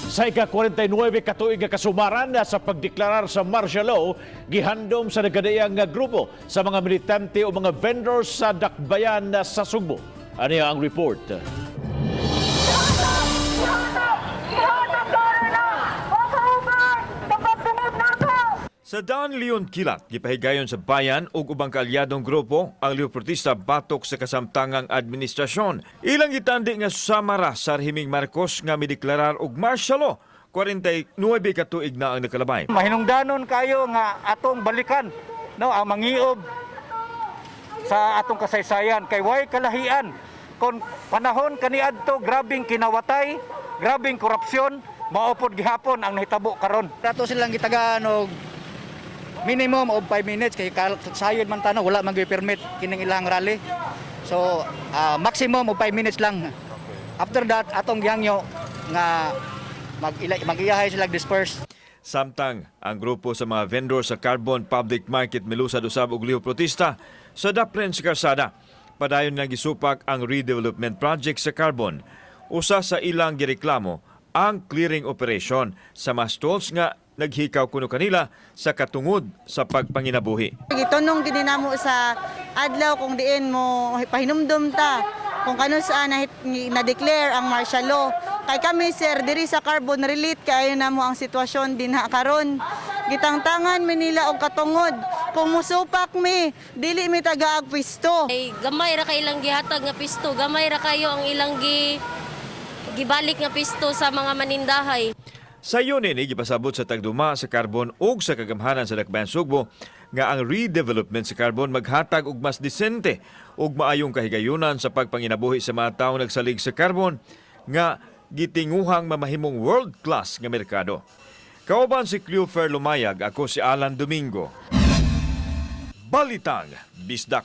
Sa ika-49 katuig nga kasumaran sa pagdeklarar sa martial law, gihandom sa nagadayang nga grupo sa mga militante o mga vendors sa dakbayan sa Sugbo. Ano ang report? Sa Don Leon Kilat, gipahigayon sa bayan ug ubang kaalyadong grupo ang Leoportista batok sa kasamtangang administrasyon. Ilang gitandi nga samara sa Rehiming Marcos nga mideklarar og martial law. 49 katuig na ang nakalabay. Mahinungdanon kayo nga atong balikan no ang mangiob sa atong kasaysayan kay way kalahian kon panahon kaniadto grabing kinawatay, grabing korupsyon, maupod gihapon ang nahitabo karon. Rato silang gitagaan og minimum of 5 minutes kay sayod man tano wala man permit kining ilang rally. So maximum of 5 minutes lang. After that atong gihangyo nga mag-iyahay sila disperse. Samtang ang grupo sa mga vendor sa Carbon Public Market milusad usab og Leoportista sa Dapren sa Karsada. Padayon nga gisupak ang redevelopment project sa Carbon. Usa sa ilang gireklamo ang clearing operation sa mga stalls nga naghikaw kuno kanila sa katungod sa pagpanginabuhi. Gitunong gid namo sa adlaw kung diin mo pahinumdum ta kung kano saan na-declare ang martial law. Kay kami sir diri sa Carbon relate kay namo ang sitwasyon dinha karon. Gitangtangan mi nila og katungod kung musupak mi dili mi tagaag pisto. Ay gamay ra kay ilang gihatag nga pisto, gamay ra kayo ang ilang gibalik nga pisto sa mga manindahay. Sa yun ini gipasabot sa tagduma sa Carbon ug sa kagamhanan sa Dakbayan Sugbo nga ang redevelopment sa Carbon maghatag og mas disente ug maayong kahigayunan sa pagpanginabuhi sa mga tawo nagsalig sa Carbon nga gitinguhang mamahimong world-class nga merkado. Kauban si Cleofer Lumayag, ako si Alan Domingo. Balitang Bisdak.